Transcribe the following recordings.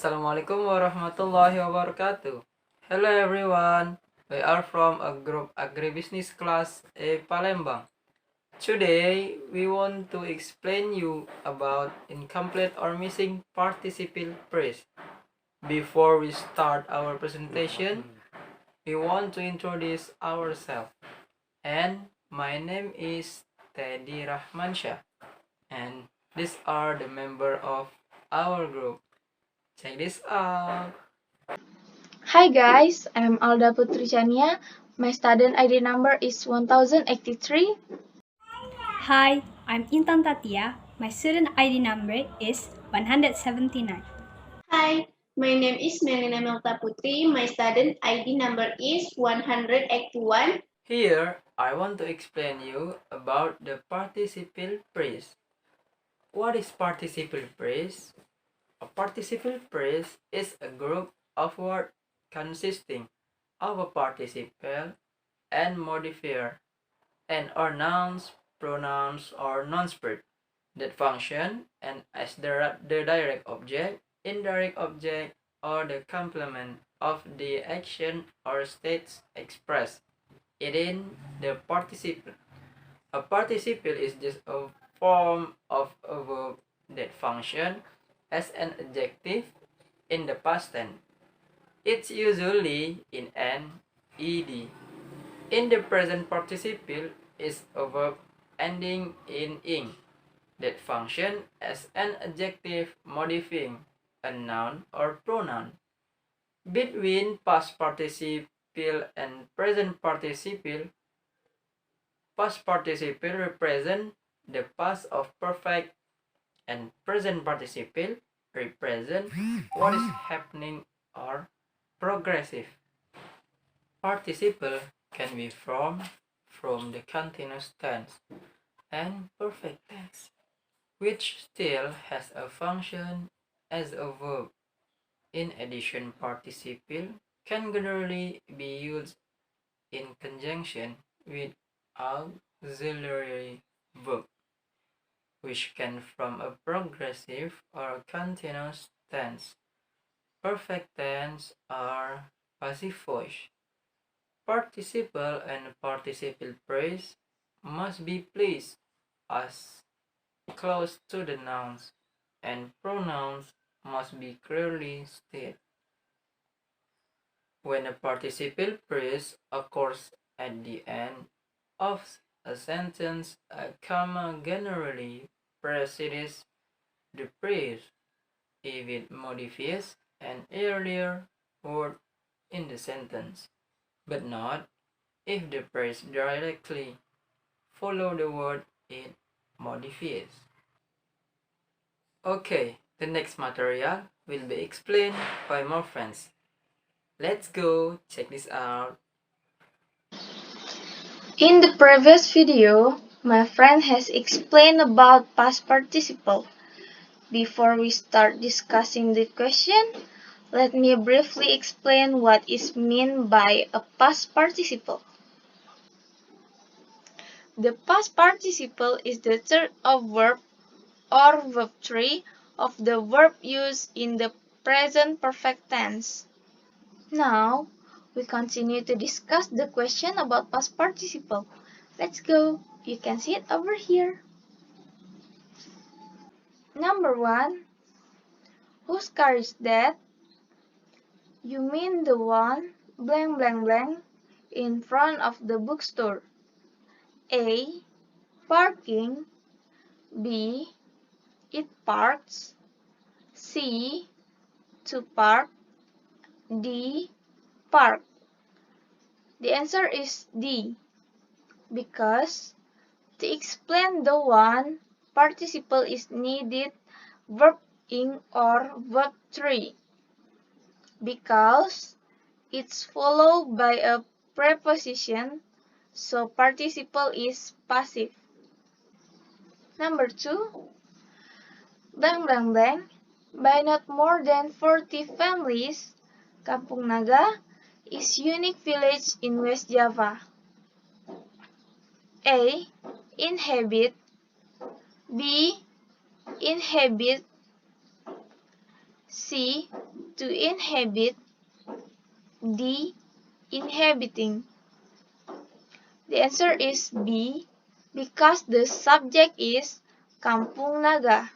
Assalamualaikum warahmatullahi wabarakatuh. Hello everyone. We are from a group agribusiness class A Palembang. Today we want to explain you about incomplete or missing participle phrase. Before we start our presentation, we want to introduce ourselves. And my name is Teddy Rahmansyah, and these are the member of our group. Check this out. Hi guys, I'm Alda Putri Chania. My student ID number is 1083. Hi, I'm Intan Tatia. My student ID number is 179. Hi, my name is Melina Melta Putri. My student ID number is 181. Here, I want to explain you about the participle phrase. What is participle phrase? A participle phrase is a group of words consisting of a participle and modifier and or nouns, pronouns, or non-spread that function and as the direct object, indirect object, or the complement of the action or states expressed in the participle. A participle is just a form of a verb that function as an adjective in the past tense. It's usually in an ed. In the present participle is a verb ending in ing that function as an adjective modifying a noun or pronoun. Between past participle and present participle, past participle represent the past of perfect and present participle represent what is happening or progressive. Participle can be formed from the continuous tense and perfect tense, which still has a function as a verb. In addition, participle can generally be used in conjunction with auxiliary verb, which can from a progressive or continuous tense, perfect tense, or passive voice. Participle and participle phrase must be placed as close to the nouns, and pronouns must be clearly stated. When a participle phrase occurs at the end of a sentence, a comma generally precedes the phrase if it modifies an earlier word in the sentence, but not if the phrase directly follows the word it modifies. Okay, the next material will be explained by more friends. Let's go check this out. In the previous video, my friend has explained about past participle. Before we start discussing the question, let me briefly explain what is meant by a past participle. The past participle is the third of verb or verb tree of the verb used in the present perfect tense. Now, we continue to discuss the question about past participle. Let's go. You can see it over here. Number 1. Whose car is that? You mean the one blank blank blank in front of the bookstore. A. Parking. B. It parks. C. To park. D. Park. The answer is D, because to explain the one, participle is needed verb ing or verb tree, because it's followed by a preposition, so participle is passive. Number 2. Blank blank blank. By not more than 40 families, Kampung Naga is unique village in West Java. A. Inhabit. B. Inhabit. C. To inhabit. D. Inhabiting. The answer is B, because the subject is Kampung Naga.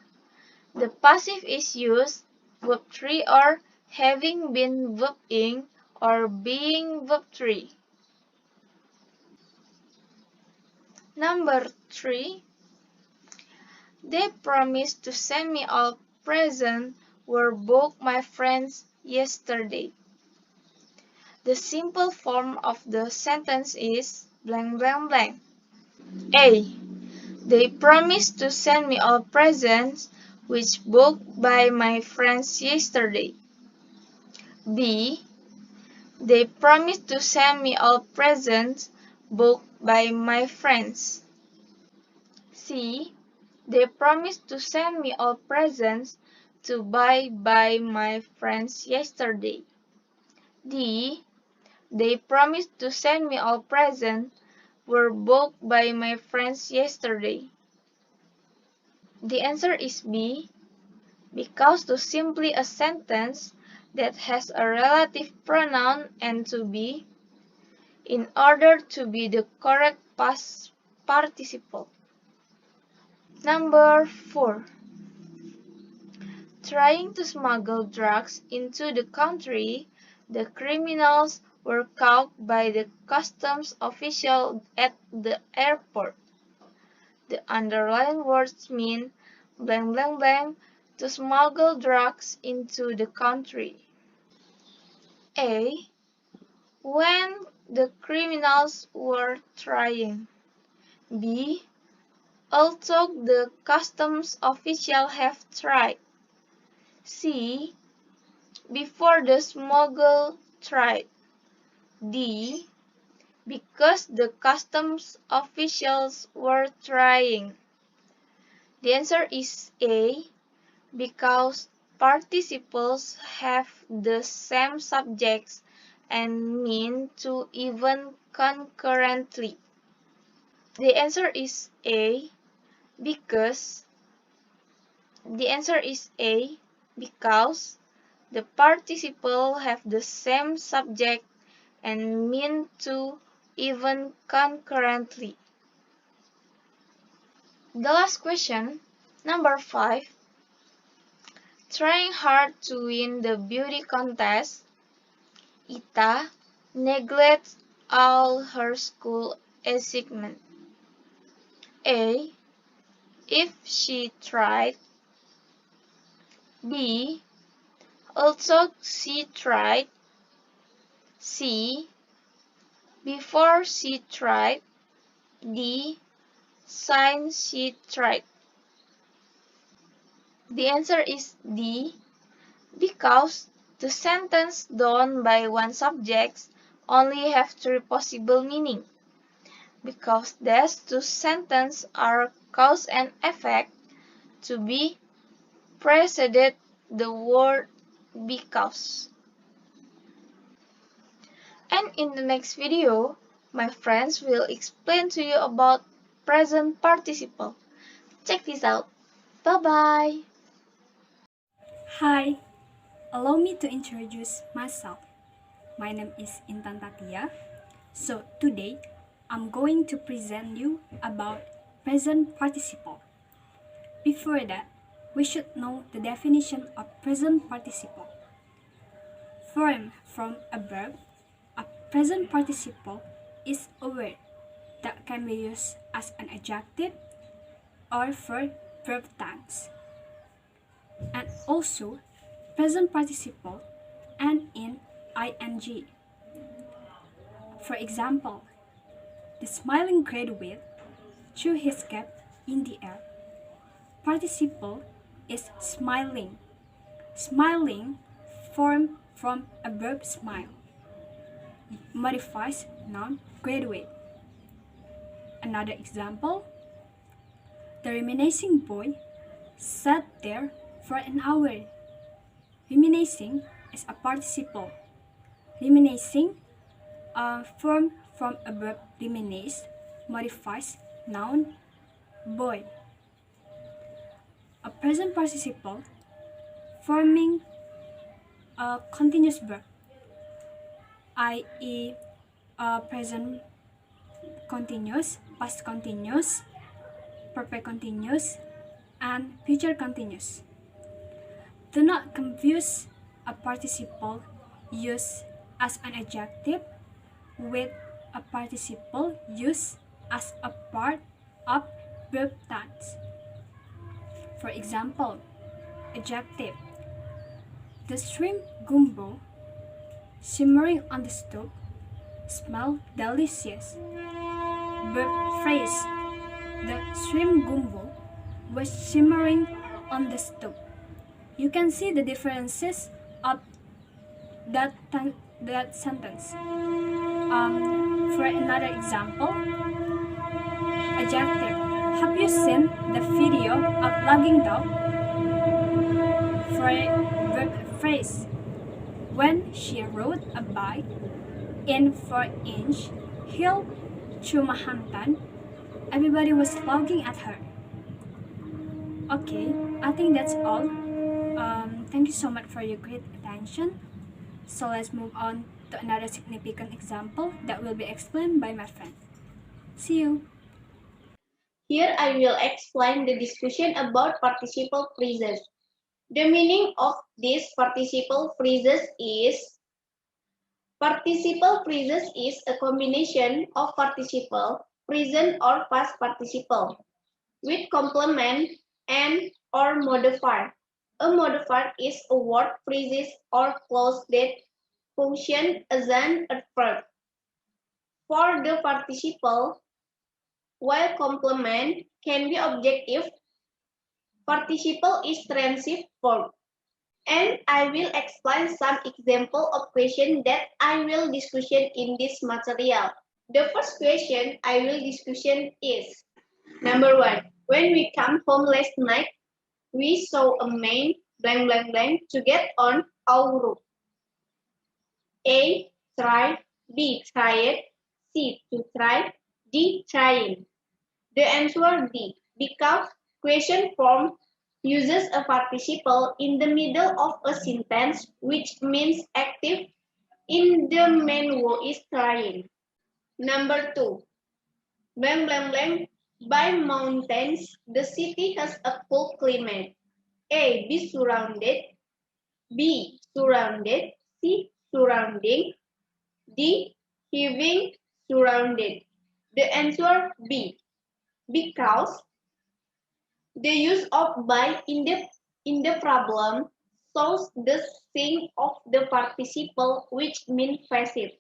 The passive is used verb 3 or having been verb ing or being verb 3. Number 3. They promised to send me a present were both my friends yesterday. The simple form of the sentence is blank blank blank. A. They promised to send me all presents which booked by my friends yesterday. B. They promised to send me all presents booked by my friends. C. They promised to send me all presents to buy by my friends yesterday. D. They promised to send me all presents were booked by my friends yesterday. The answer is B, because to simply a sentence that has a relative pronoun and to be in order to be the correct past participle. Number 4. Trying to smuggle drugs into the country, the criminals were caught by the customs official at the airport. The underlined words mean blank blank blank to smuggle drugs into the country. A. When the criminals were trying. B. Although the customs official have tried. C. Before the smuggle tried. D. Because the customs officials were trying. The answer is A, because participles have the same subjects and mean to even concurrently. The answer is A, because the participle have the same subject and mean to even concurrently. The last question, number 5. Trying hard to win the beauty contest, Ita neglects all her school achievements. A. If she tried. B. Also she tried. C. Before she tried. D. Since she tried. The answer is D, because the sentence done by one subject only have 3 possible meaning. Because these 2 sentences are cause and effect, to be preceded the word because. And in the next video, my friends will explain to you about present participle. Check this out. Bye-bye. Hi, allow me to introduce myself. My name is Intan Tatia. So today, I'm going to present you about present participle. Before that, we should know the definition of present participle. Formed from a verb, a present participle is a word that can be used as an adjective or for verb tense. And also, present participle end in ing. For example, the smiling graduate threw his cap in the air. Participle is smiling. Smiling formed from a verb smile. Modifies noun graduate. Another example, the reminiscing boy sat there for an hour. Reminiscing is a participle. Reminiscing formed from a verb reminisce, modifies noun boy. A present participle forming a continuous verb, i.e. Present continuous, past continuous, perfect continuous, and future continuous. Do not confuse a participle used as an adjective with a participle used as a part of verb tense. For example, adjective: the shrimp gumbo simmering on the stove smell delicious. Verb phrase: the shrimp gumbo was simmering on the stove. You can see the differences of that sentence. For another example, adjective: have you seen the video of logging dog? For verb phrase: when she rode a bike in 4-inch hill through Manhattan, everybody was logging at her. Okay, I think that's all. Thank you so much for your great attention. So let's move on to another significant example that will be explained by my friend. See you. Here I will explain the discussion about participle phrases. The meaning of these participle phrases is a combination of participle, present or past participle, with complement and or modifier. A modifier is a word, phrase, or clause that function as an adverb for the participle, while complement can be objective. Participle is transitive verb. And I will explain some example of question that I will discussion in this material. The first question I will discussion is, number 1, when we come home last night, we saw a man blank blank blank to get on our roof. A, try, B, tried, C, to try, D, trying. The answer D, because question form uses a participle in the middle of a sentence which means active in the main verb is trying. Number 2, blank blank blank, by mountains, the city has a cool climate. A, be surrounded, B, surrounded, C, surrounding, D, having surrounded. The answer B, because the use of by in the problem shows the thing of the participle which means passive,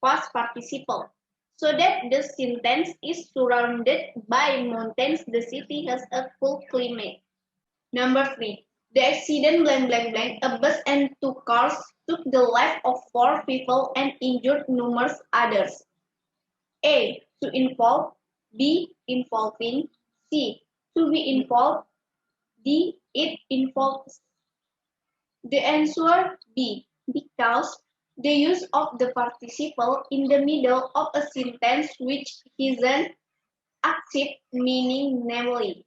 past participle. So that the sentence is surrounded by mountains, the city has a cool climate. Number 3. The accident blank blank blank, a bus and 2 cars took the life of 4 people and injured numerous others. A, to involve, B, involving, C, to be involved, D, it involves. The answer B, because the use of the participle in the middle of a sentence which isn't active, meaning namely.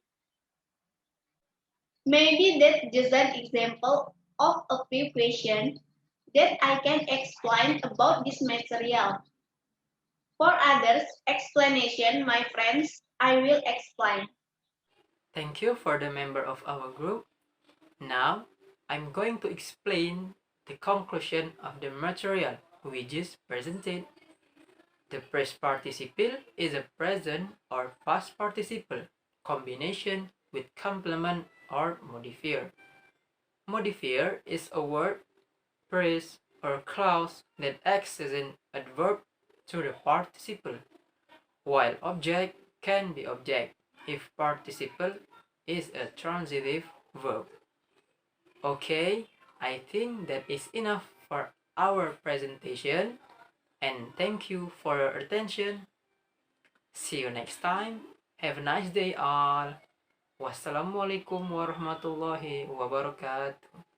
Maybe that's just an example of a few questions that I can explain about this material. For others explanation, my friends, I will explain. Thank you for the member of our group. Now, I'm going to explain the conclusion of the material we just presented. The present participle is a present or past participle combination with complement or modifier. Modifier is a word, phrase, or clause that acts as an adverb to the participle, while object can be object if participle is a transitive verb. Okay, I think that is enough for our presentation, and thank you for your attention. See you next time. Have a nice day all. Wassalamualaikum warahmatullahi wabarakatuh.